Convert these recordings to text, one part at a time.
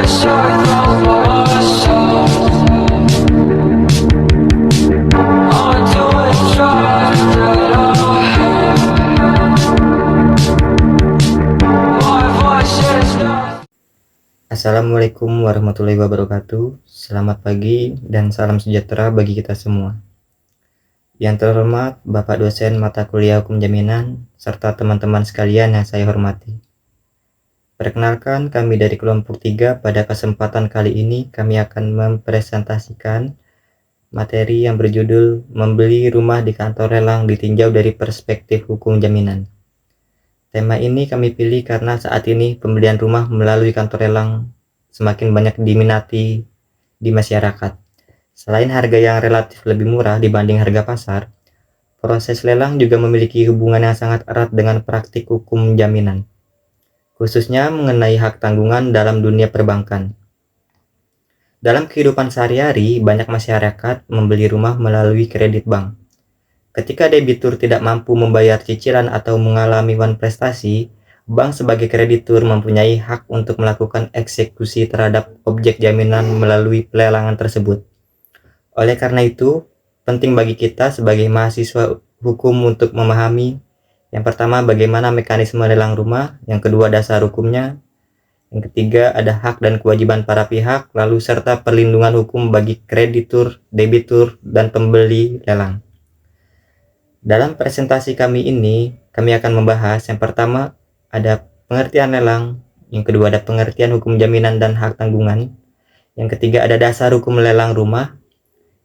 Assalamualaikum warahmatullahi wabarakatuh. Selamat pagi dan salam sejahtera bagi kita semua. Yang terhormat Bapak dosen mata kuliah hukum jaminan serta teman-teman sekalian yang saya hormati. Perkenalkan, kami dari kelompok 3. Pada kesempatan kali ini kami akan mempresentasikan materi yang berjudul Membeli rumah di kantor lelang ditinjau dari perspektif hukum jaminan. Tema ini kami pilih karena saat ini pembelian rumah melalui kantor lelang semakin banyak diminati di masyarakat. Selain harga yang relatif lebih murah dibanding harga pasar, proses lelang juga memiliki hubungan yang sangat erat dengan praktik hukum jaminan, khususnya mengenai hak tanggungan dalam dunia perbankan. Dalam kehidupan sehari-hari, banyak masyarakat membeli rumah melalui kredit bank. Ketika debitur tidak mampu membayar cicilan atau mengalami wan prestasi, bank sebagai kreditur mempunyai hak untuk melakukan eksekusi terhadap objek jaminan melalui pelelangan tersebut. Oleh karena itu, penting bagi kita sebagai mahasiswa hukum untuk memahami, yang pertama, bagaimana mekanisme lelang rumah, yang kedua, dasar hukumnya, yang ketiga, ada hak dan kewajiban para pihak, lalu serta perlindungan hukum bagi kreditur, debitur, dan pembeli lelang. Dalam presentasi kami ini, kami akan membahas yang pertama ada pengertian lelang, yang kedua ada pengertian hukum jaminan dan hak tanggungan, yang ketiga ada dasar hukum lelang rumah,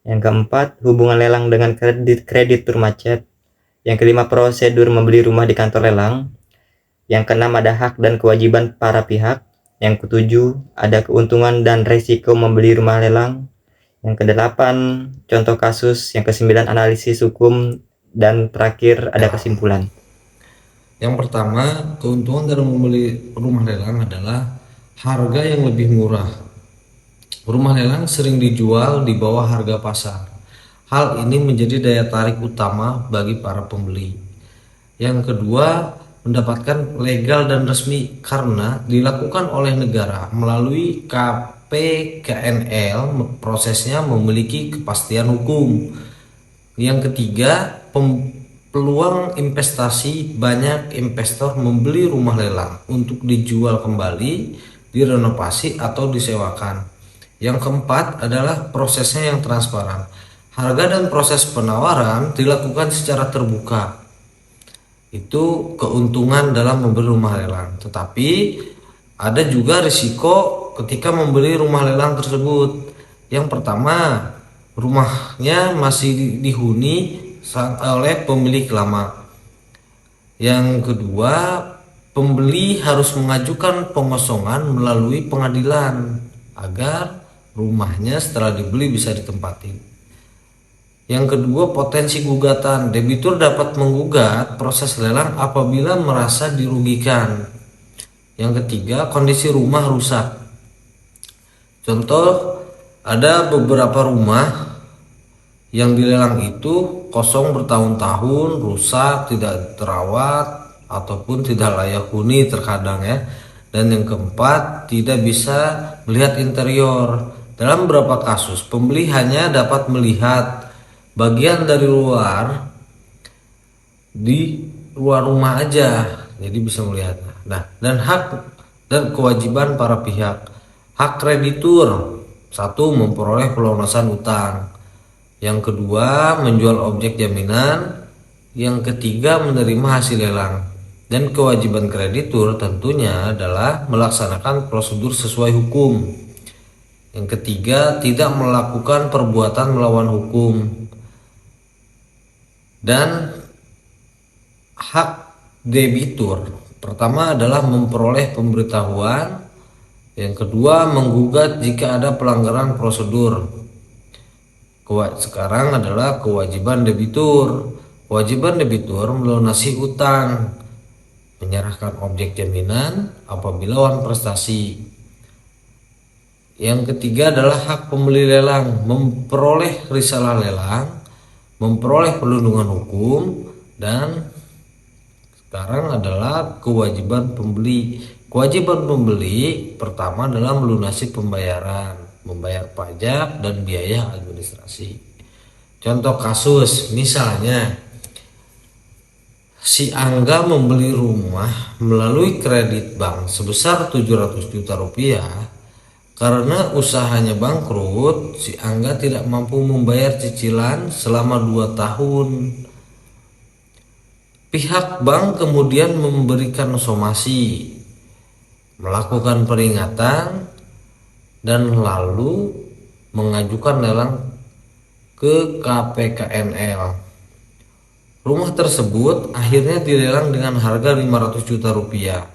yang keempat hubungan lelang dengan kreditur macet, yang kelima prosedur membeli rumah di kantor lelang, yang keenam ada hak dan kewajiban para pihak, yang ketujuh ada keuntungan dan resiko membeli rumah lelang, yang kedelapan contoh kasus, yang kesembilan analisis hukum, dan terakhir ada kesimpulan. Yang pertama, keuntungan dari membeli rumah lelang adalah harga yang lebih murah. Rumah lelang sering dijual di bawah harga pasar. Hal ini menjadi daya tarik utama bagi para pembeli. Yang kedua, mendapatkan legal dan resmi karena dilakukan oleh negara melalui KPKNL, prosesnya memiliki kepastian hukum. Yang ketiga, peluang investasi, banyak investor membeli rumah lelang untuk dijual kembali, direnovasi atau disewakan. Yang keempat adalah prosesnya yang transparan. Harga dan proses penawaran dilakukan secara terbuka. Itu keuntungan dalam membeli rumah lelang. Tetapi ada juga risiko ketika membeli rumah lelang tersebut. Yang pertama, rumahnya masih dihuni oleh pemilik lama. Yang kedua, pembeli harus mengajukan pengosongan melalui pengadilan agar rumahnya setelah dibeli bisa ditempati. Yang kedua, potensi gugatan. Debitur dapat menggugat proses lelang apabila merasa dirugikan. Yang ketiga, kondisi rumah rusak. Contoh, ada beberapa rumah yang dilelang itu kosong bertahun-tahun, rusak, tidak terawat, ataupun tidak layak huni terkadang ya. Dan yang keempat, tidak bisa melihat interior. Dalam beberapa kasus, pembeli hanya dapat melihat bagian dari luar, di luar rumah aja, jadi bisa melihat. Nah, dan hak dan kewajiban para pihak. Hak kreditur, satu, memperoleh pelunasan utang. Yang kedua, menjual objek jaminan. Yang ketiga, menerima hasil lelang. Dan kewajiban kreditur tentunya adalah melaksanakan prosedur sesuai hukum. Yang ketiga, tidak melakukan perbuatan melawan hukum. Dan hak debitur, pertama adalah memperoleh pemberitahuan. Yang kedua, menggugat jika ada pelanggaran prosedur. Sekarang adalah kewajiban debitur. Kewajiban debitur melunasi utang, menyerahkan objek jaminan apabila wan prestasi. Yang ketiga adalah hak pembeli lelang, memperoleh risalah lelang, memperoleh perlindungan hukum. Dan sekarang adalah kewajiban pembeli, Kewajiban pembeli pertama adalah melunasi pembayaran, membayar pajak dan biaya administrasi. Contoh kasus, misalnya si Angga membeli rumah melalui kredit bank sebesar 700 juta rupiah. Karena usahanya bangkrut, si Angga tidak mampu membayar cicilan selama 2 tahun. Pihak bank kemudian memberikan somasi, melakukan peringatan, dan lalu mengajukan lelang ke KPKNL. Rumah tersebut akhirnya dilelang dengan harga 500 juta rupiah.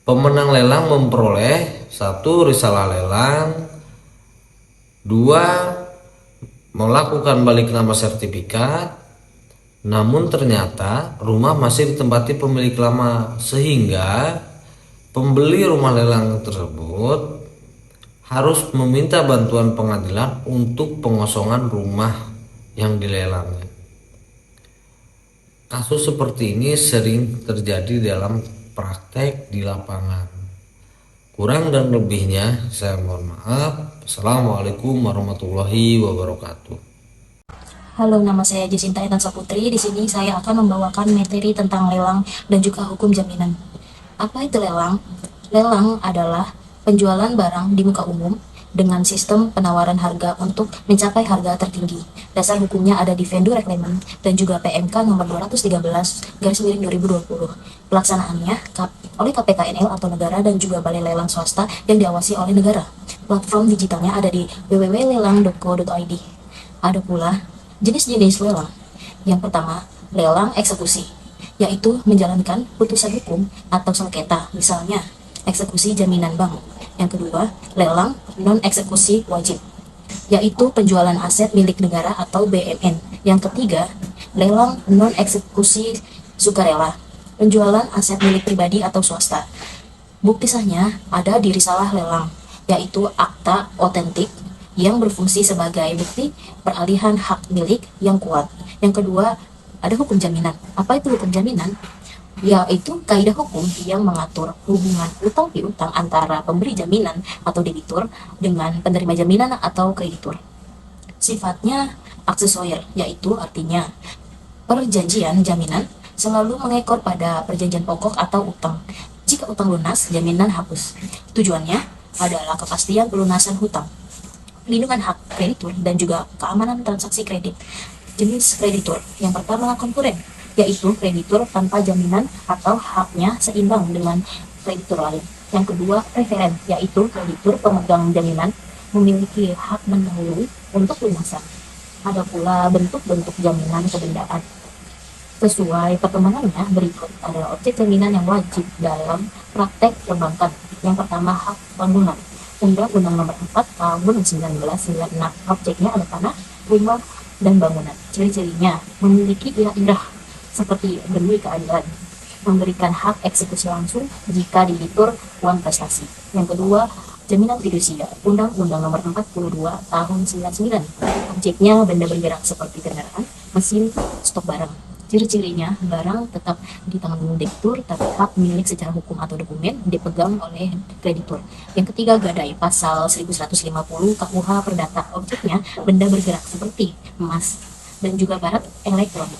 Pemenang lelang memperoleh 1. Risalah lelang, 2. Melakukan balik nama sertifikat. Namun ternyata rumah masih ditempati pemilik lama, sehingga pembeli rumah lelang tersebut harus meminta bantuan pengadilan untuk pengosongan rumah yang dilelangnya. Kasus seperti ini sering terjadi dalam praktek di lapangan. Kurang dan lebihnya saya mohon maaf. Assalamualaikum warahmatullahi wabarakatuh. Halo, nama saya Jacinta Etan Saputri. Di sini saya akan membawakan materi tentang lelang dan juga hukum jaminan. Apa itu lelang? Lelang adalah penjualan barang di muka umum dengan sistem penawaran harga untuk mencapai harga tertinggi. Dasar hukumnya ada di Vendor Reglement dan juga PMK nomor 213/2020. Pelaksanaannya oleh KPKNL atau negara dan juga Balai Lelang Swasta yang diawasi oleh negara. Platform digitalnya ada di www.lelang.co.id. Ada pula jenis-jenis lelang. Yang pertama, lelang eksekusi, yaitu menjalankan putusan hukum atau sengketa, misalnya eksekusi jaminan bank. Yang kedua, lelang non-eksekusi wajib, yaitu penjualan aset milik negara atau BMN. Yang ketiga, lelang non-eksekusi sukarela, penjualan aset milik pribadi atau swasta. Bukti sahnya ada di risalah lelang, yaitu akta otentik yang berfungsi sebagai bukti peralihan hak milik yang kuat. Yang kedua, ada hukum jaminan. Apa itu hukum jaminan? Yaitu kaidah hukum yang mengatur hubungan utang piutang antara pemberi jaminan atau debitur dengan penerima jaminan atau kreditur. Sifatnya aksesorir, yaitu artinya perjanjian jaminan selalu mengekor pada perjanjian pokok atau utang. Jika utang lunas, jaminan hapus. Tujuannya adalah kepastian pelunasan hutang, pelindungan hak kreditur, dan juga keamanan transaksi kredit. Jenis kreditur yang pertama konkuren, yaitu kreditur tanpa jaminan atau haknya seimbang dengan kreditur lain. Yang kedua preferen, yaitu kreditur pemegang jaminan memiliki hak mendahului untuk lunasan. Ada pula bentuk-bentuk jaminan kebendaan. Sesuai perkembangannya berikut adalah objek jaminan yang wajib dalam praktek perbankan. Yang pertama hak bangunan. Undang-Undang Nomor 4 Tahun 1996. Objeknya ada tanah, rumah, dan bangunan. Ciri-cirinya memiliki irah-irah seperti demi keadilan, memberikan hak eksekusi langsung jika diatur uang prestasi. Yang kedua, jaminan fidusia. Undang-Undang Nomor 42 Tahun 99. Objeknya benda bergerak seperti kendaraan, mesin, stok barang. Ciri-cirinya, barang tetap di tangan debitur, tapi hak milik secara hukum atau dokumen dipegang oleh kreditur. Yang ketiga, gadai. Pasal 1150 KUH Perdata. Objeknya benda bergerak seperti emas dan juga barat elektronik.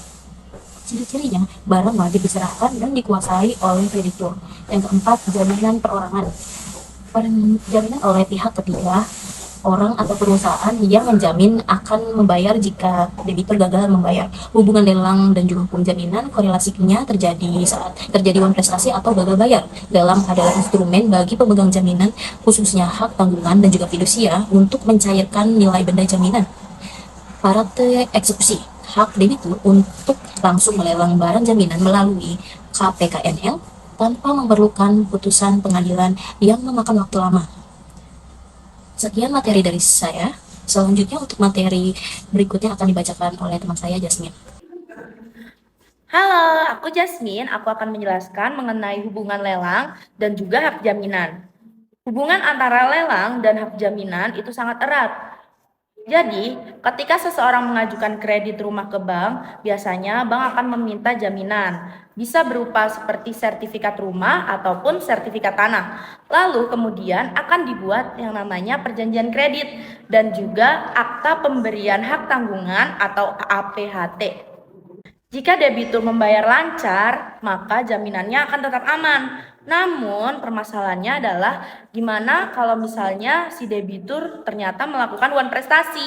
Ciri-cirinya, barang wajib diserahkan dan dikuasai oleh kreditur. Yang keempat, jaminan perorangan. Jaminan oleh pihak ketiga, orang atau perusahaan yang menjamin akan membayar jika debitur gagal membayar. Hubungan lelang dan juga hukum jaminan korelasinya terjadi saat terjadi uang prestasi atau gagal bayar. Lelang adalah instrumen bagi pemegang jaminan, khususnya hak tanggungan dan juga fidusia, untuk mencairkan nilai benda jaminan. Parate eksekusi, hak debitur untuk langsung melelang barang jaminan melalui KPKNL tanpa memerlukan putusan pengadilan yang memakan waktu lama. Sekian materi dari saya. Selanjutnya untuk materi berikutnya akan dibacakan oleh teman saya, Jasmine. Halo, aku Jasmine. Aku akan menjelaskan mengenai hubungan lelang dan juga hak jaminan. Hubungan antara lelang dan hak jaminan itu sangat erat. Jadi, ketika seseorang mengajukan kredit rumah ke bank, biasanya bank akan meminta jaminan. Bisa berupa seperti sertifikat rumah ataupun sertifikat tanah. Lalu kemudian akan dibuat yang namanya perjanjian kredit dan juga akta pemberian hak tanggungan atau APHT. Jika debitur membayar lancar, maka jaminannya akan tetap aman. Namun, permasalahannya adalah gimana kalau misalnya si debitur ternyata melakukan one prestasi.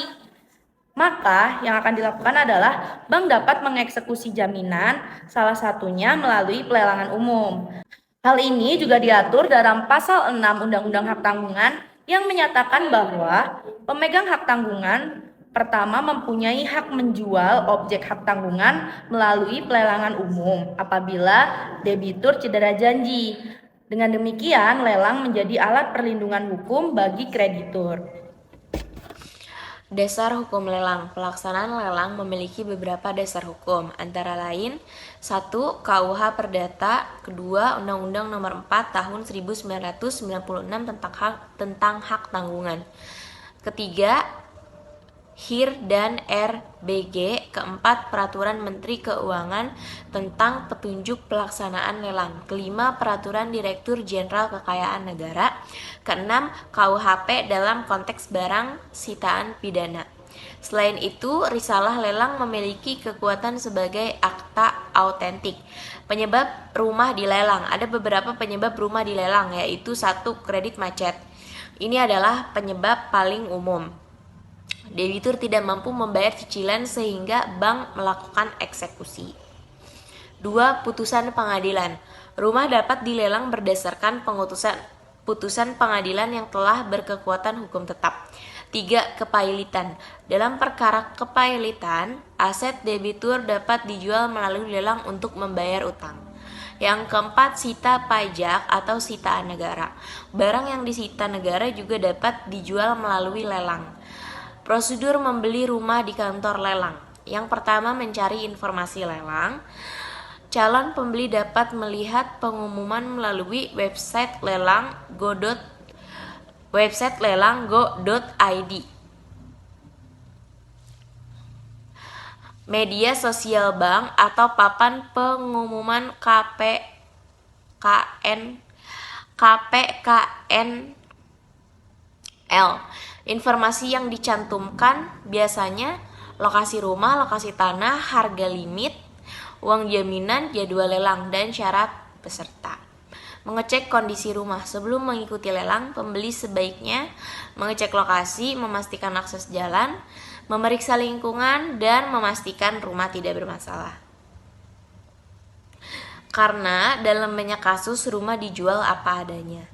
Maka yang akan dilakukan adalah bank dapat mengeksekusi jaminan, salah satunya melalui pelelangan umum. Hal ini juga diatur dalam pasal 6 Undang-Undang Hak Tanggungan yang menyatakan bahwa pemegang hak tanggungan pertama mempunyai hak menjual objek hak tanggungan melalui pelelangan umum apabila debitur cedera janji. Dengan demikian, lelang menjadi alat perlindungan hukum bagi kreditur. Dasar hukum lelang. Pelaksanaan lelang memiliki beberapa dasar hukum, antara lain 1. KUH Perdata, 2. Undang-Undang Nomor 4 Tahun 1996 tentang hak tanggungan, ketiga HIR dan RBG, keempat Peraturan Menteri Keuangan tentang petunjuk pelaksanaan lelang, kelima Peraturan Direktur Jenderal Kekayaan Negara, keenam KUHP dalam konteks barang sitaan pidana. Selain itu, risalah lelang memiliki kekuatan sebagai akta autentik. Penyebab rumah dilelang. Ada beberapa penyebab rumah dilelang, yaitu 1. Kredit macet. Ini adalah penyebab paling umum. Debitur tidak mampu membayar cicilan sehingga bank melakukan eksekusi. 2. Putusan pengadilan. Rumah dapat dilelang berdasarkan putusan pengadilan yang telah berkekuatan hukum tetap. 3. Kepailitan. Dalam perkara kepailitan, aset debitur dapat dijual melalui lelang untuk membayar utang. Yang keempat, sita pajak atau sitaan negara. Barang yang disita negara juga dapat dijual melalui lelang. Prosedur membeli rumah di kantor lelang. Yang pertama, mencari informasi lelang. Calon pembeli dapat melihat pengumuman melalui website lelang.go.id. Media sosial bank atau papan pengumuman KPKNL. Informasi yang dicantumkan biasanya lokasi rumah, lokasi tanah, harga limit, uang jaminan, jadwal lelang, dan syarat peserta. Mengecek kondisi rumah. Sebelum mengikuti lelang, pembeli sebaiknya mengecek lokasi, memastikan akses jalan, memeriksa lingkungan, dan memastikan rumah tidak bermasalah. Karena dalam banyak kasus rumah dijual apa adanya.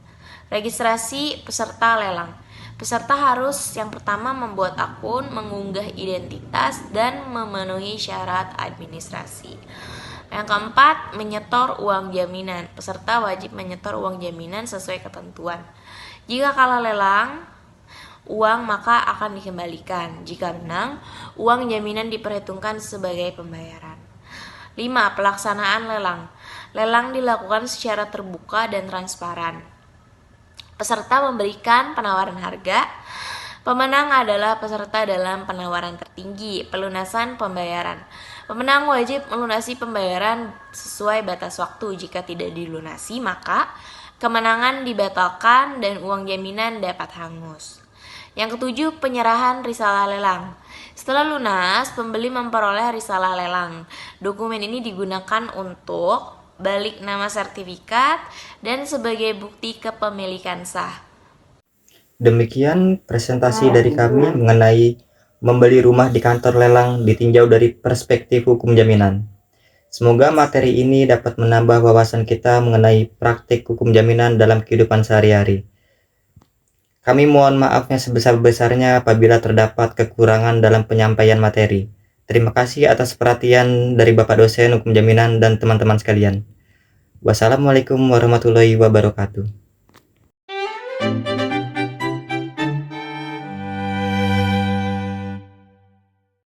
Registrasi peserta lelang. Peserta harus yang pertama membuat akun, mengunggah identitas, dan memenuhi syarat administrasi. Yang keempat, menyetor uang jaminan. Peserta wajib menyetor uang jaminan sesuai ketentuan. Jika kalah lelang uang, maka akan dikembalikan. Jika menang, uang jaminan diperhitungkan sebagai pembayaran. 5. Pelaksanaan lelang. Lelang dilakukan secara terbuka dan transparan. Peserta memberikan penawaran harga. Pemenang adalah peserta dalam penawaran tertinggi. Pelunasan pembayaran. Pemenang wajib melunasi pembayaran sesuai batas waktu. Jika tidak dilunasi, maka kemenangan dibatalkan dan uang jaminan dapat hangus. Yang ketujuh, penyerahan risalah lelang. Setelah lunas, pembeli memperoleh risalah lelang. Dokumen ini digunakan untuk balik nama sertifikat dan sebagai bukti kepemilikan sah. Demikian presentasi dari kami mengenai membeli rumah di kantor lelang ditinjau dari perspektif hukum jaminan. Semoga materi ini dapat menambah wawasan kita mengenai praktik hukum jaminan dalam kehidupan sehari-hari. Kami mohon maafnya sebesar-besarnya apabila terdapat kekurangan dalam penyampaian materi. Terima kasih atas perhatian dari Bapak dosen hukum jaminan dan teman-teman sekalian. Wassalamualaikum warahmatullahi wabarakatuh.